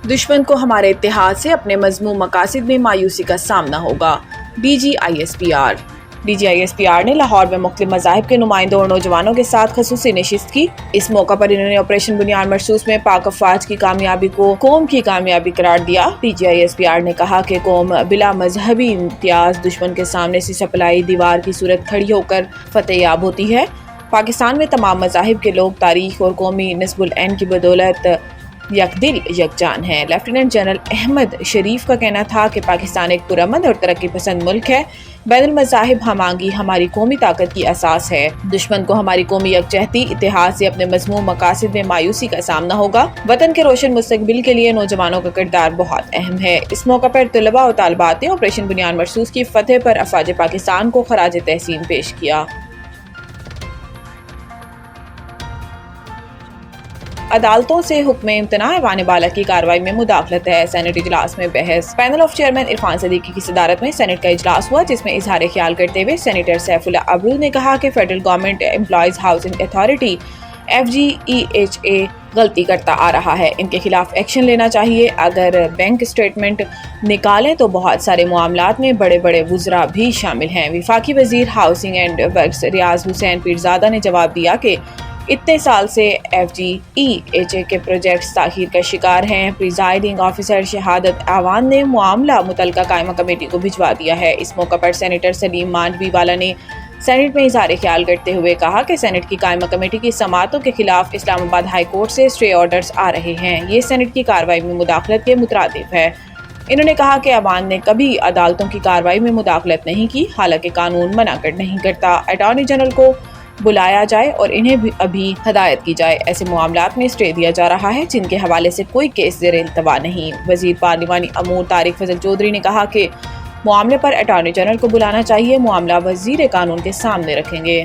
दुश्मन को हमारे इत्तेहाद से अपने मजमूम मकासद में मायूसी का सामना होगा। DGISPR ने लाहौर में मुख्तलिफ मज़ाहिब के नुमाइंदों और नौजवानों के साथ खसूसी नशिस्त की। इस मौका पर इन्होंने ऑपरेशन बुनियाद मरसूस में पाक अफवाज की कामयाबी को कौम की कामयाबी करार दिया। DGISPR ने कहा कि कौम बिला मजहबी इम्तियाज दुश्मन के सामने से सप्लाई दीवार की सूरत खड़ी होकर फतेह याब होती है। पाकिस्तान में तमाम मज़ाहिब के लोग तारीख और कौमी नस्बुल ऐन की बदौलत यकदिल यकजान है। लेफ्टिनेंट जनरल अहमद शरीफ का कहना था कि पाकिस्तान एक पुरअमन और तरक्की पसंद मुल्क है। बैनुल मज़ाहिब हमांगी हमारी कौमी ताकत की असास है। दुश्मन को हमारी कौमी यकजहती इत्तेहाद से अपने मज़मूम मकासद में मायूसी का सामना होगा। वतन के रोशन मुस्तकबिल के लिए नौजवानों का किरदार बहुत अहम है। इस मौका पर तलबा और तालिबात ने ऑपरेशन बुनियाद मरसूस की फतेह पर अफवाज पाकिस्तान को खराज तहसीन पेश किया। अदालतों से हुक्म इम्तना ऐवान बाला की कार्रवाई में मुदाखलत है। सेनेट इजलास में बहस। Panel of chairman Irfan Siddiqui की सदारत में सेनेट का इजलास हुआ, जिसमें इजहार ख्याल करते हुए सेनेटर सैफुल्लाह अबरू ने कहा कि federal government employees housing authority FGEHA गलती करता आ रहा है। इनके खिलाफ एक्शन लेना चाहिए। अगर बैंक स्टेटमेंट निकालें तो बहुत सारे मामलात में बड़े बड़े वुज़रा भी शामिल हैं। वफाकी वजीर हाउसिंग एंड वर्क्स रियाज हुसैन पीरजादा ने जवाब दिया कि इतने साल से FGEHA के प्रोजेक्ट्स ताखीर का शिकार हैं। प्रिजाइडिंग ऑफिसर शहादत आवान ने मामला मुतलका कायमा कमेटी को भिजवा दिया है। इस मौका पर सेनेटर सलीम मांडवी वाला ने सेनेट में इजहार ख्याल करते हुए कहा कि सेनेट की कायमा कमेटी की समातों के खिलाफ इस्लामाबाद हाई कोर्ट से स्टे ऑर्डर्स आ रहे हैं। ये सेनेट की कार्रवाई में मुदाखलत के मुतरादिफ है। इन्होंने कहा कि अवान ने कभी अदालतों की कार्रवाई में मुदाखलत नहीं की, हालांकि कानून मना कर नहीं करता। अटॉर्नी जनरल को बुलाया जाए और इन्हें भी अभी हदायत की जाए। ऐसे मामलात में स्टे दिया जा रहा है जिनके हवाले से कोई केस ज़ेर इल्तवा नहीं। वजीर पार्लिमानी अमूर तारिक फजल चौधरी ने कहा कि मामले पर अटॉर्नी जनरल को बुलाना चाहिए। मामला वजीर कानून के सामने रखेंगे।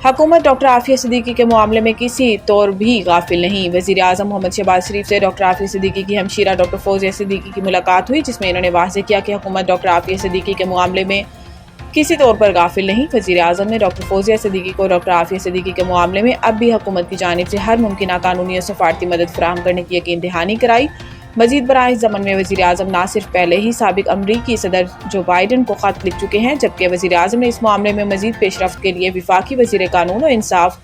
हुकूमत डॉक्टर आफिया सिद्दीकी के मामले में किसी तौर भी गाफिल नहीं। वज़ीर आज़म मोहम्मद शहबाज शरीफ से डॉक्टर आफिया सिद्दीकी की हमशीरा डॉक्टर फौजिया सिद्दीकी की मुलाकात हुई, जिसमें इन्होंने वाज़ेह किया कि हुकूमत डॉक्टर आफिया सिद्दीकी के मामले में किसी तौर पर गाफिल नहीं। वज़ीर आज़म ने डॉक्टर फौजिया सिद्दीकी को डॉक्टर आफिया सिद्दीकी के मामले में अब भी हुकूमत की जानिब से हर मुमकिन कानूनी और सफारती मदद फराहम करने की यकीन दहानी कराई। मज़ीद बराह ज़मन में वज़ीर आज़म ना सिर्फ पहले ही साबिक अमरीकी सदर जो बाइडन को ख़त लिख चुके हैं, जबकि वज़ीर आज़म ने इस मामले में मज़ीद पेशरफ्त के लिए वफाकी वज़ीर कानून और इंसाफ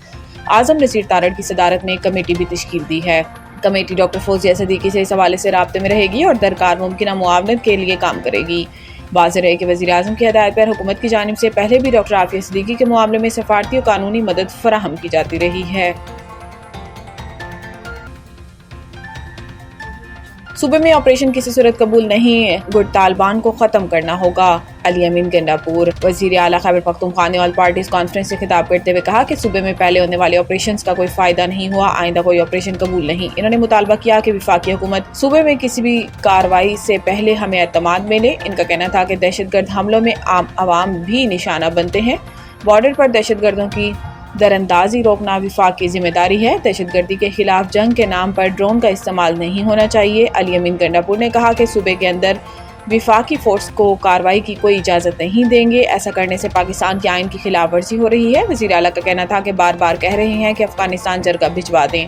आज़म नसीर तारड़ की सदारत में एक कमेटी भी तश्कील दी है। कमेटी डॉक्टर फौजिया सिद्दीकी से इस हवाले से राब्ते में रहेगी और दरकार मुमकिन मुआवनत के लिए काम करेगी। वाज़ेह रहे कि वज़ीर आज़म की हदायत पर हुकूमत की जानिब से पहले भी डॉक्टर आफिया सिद्दीकी के मामले में सफारती और कानूनी मदद फराहम की जाती रही है। सूबे में ऑपरेशन किसी सूरत कबूल नहीं, गुट तालिबान को ख़त्म करना होगा। अली अमीन गंडापुर। वज़ीर आला खैबर पख्तूनख्वा ने ऑल पार्टीज़ कॉन्फ्रेंस से खिताब करते हुए कहा कि सूबे में पहले होने वाले ऑपरेशंस का कोई फ़ायदा नहीं हुआ, आइंदा कोई ऑपरेशन कबूल नहीं। इन्होंने मुतालबा किया कि वफाकी हुकूमत सूबे में किसी भी कार्रवाई से पहले हमें एतमाद मिले। इनका कहना था कि दहशतगर्द हमलों में आम आवाम भी निशाना बनते हैं। बॉर्डर पर दहशतगर्दों की दरअंदाजी रोकना विफाक की जिम्मेदारी है। दहशतगर्दी के खिलाफ जंग के नाम पर ड्रोन का इस्तेमाल नहीं होना चाहिए। अली अमीन गंडापुर ने कहा कि सूबे के अंदर विफाकी फोर्स को कार्रवाई की कोई इजाज़त नहीं देंगे। ऐसा करने से पाकिस्तान के आइन की खिलाफ वर्जी हो रही है। वज़ीर आला का कहना था कि बार बार कह रहे हैं कि अफगानिस्तान जरगा भिजवा दें।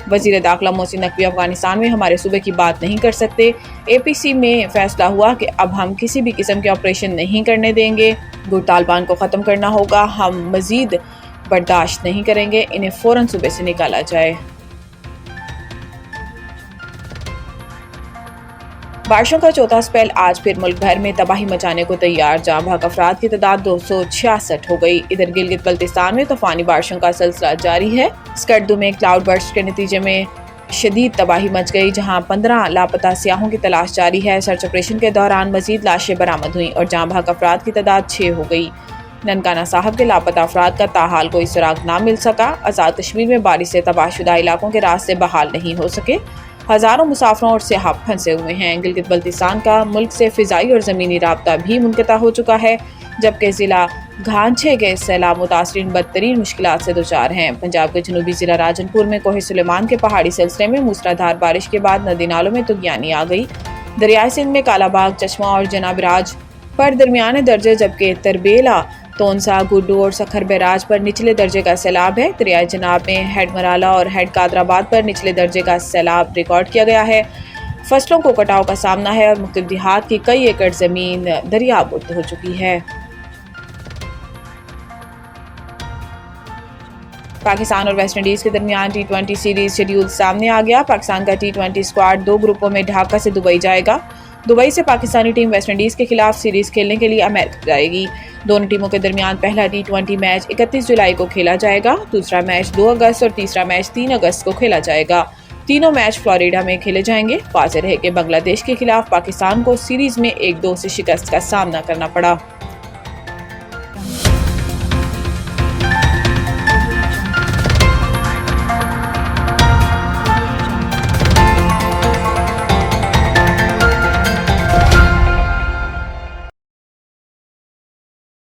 वज़ीर दाखिला मोहसिन नकवी अफगानिस्तान में हमारे सूबे की बात नहीं कर सकते। APC में फैसला हुआ कि अब हम किसी भी किस्म के ऑपरेशन नहीं करने देंगे। गुट तालिबान को ख़त्म करना होगा। हम मज़ीद बर्दाश्त नहीं करेंगे। इन्हें फ़ौरन सूबे से निकाला जाए। बारिशों का चौथा स्पेल आज फिर मुल्क भर में तबाही मचाने को तैयार। जहाँ भाग अफराद की तादाद 266 हो गई। इधर गिलगित बल्तिस्तान में तूफानी बारिशों का सिलसिला जारी है। स्कर्दू में क्लाउड बर्स्ट के नतीजे में शदीद तबाही मच गई, जहाँ 15 लापता सियाहों की तलाश जारी है। सर्च ऑपरेशन के दौरान मजीद लाशें बरामद हुई और जहाँ भाग अफराद की तादाद 6 हो गई। ननकाना साहब के लापता अफराद का ताहाल कोई सुराग ना मिल सका। आज़ाद कश्मीर में बारिश से तबाहशुदा इलाकों के रास्ते बहाल नहीं हो सके। हज़ारों मुसाफिरों और सियाह फंसे हुए हैं। गिलगित बल्तिस्तान का मुल्क से फ़िज़ाई और ज़मीनी राब्ता भी मुनक़ता हो चुका है, जबकि ज़िला घांचे के सैलाब मुतासरीन बदतरीन मुश्किलात से दुचार हैं। पंजाब के जनूबी ज़िला राजनपुर में कोहे सुलेमान के पहाड़ी सिलसिले में मूसलाधार बारिश के बाद नदी नालों में तुग़यानी आ गई। दरियाए सिंध में कालाबाग, चश्मा और जनाब राज पर दरमियाने दर्जे, जबकि तरबेला تونسا، گڈو اور سکھر بیراج پر نچلے درجے کا سیلاب ہے۔ دریائے جناب میں ہیڈ مرالا اور ہیڈ قادرآباد پر نچلے درجے کا سیلاب ریکارڈ کیا گیا ہے۔ فصلوں کو کٹاؤ کا سامنا ہے اور مختلف دیہات کی کئی ایکڑ زمین دریابرد ہو چکی ہے۔ پاکستان اور ویسٹ انڈیز کے درمیان ٹی20 سیریز شیڈیول سامنے آ گیا۔ پاکستان کا ٹی20 اسکواڈ 2 گروپوں میں ڈھاکہ سے دبئی جائے گا۔ دبئی سے پاکستانی ٹیم ویسٹ انڈیز کے خلاف سیریز کھیلنے کے لیے امریکہ جائے گی۔ دونوں ٹیموں کے درمیان پہلا ٹی20 میچ 31 جولائی کو کھیلا جائے گا، دوسرا میچ 2 اگست اور تیسرا میچ 3 اگست کو کھیلا جائے گا۔ تینوں میچ فلوریڈا میں کھیلے جائیں گے۔ واضح ہے کہ بنگلہ دیش کے خلاف پاکستان کو سیریز میں 1-2 سے شکست کا سامنا کرنا پڑا۔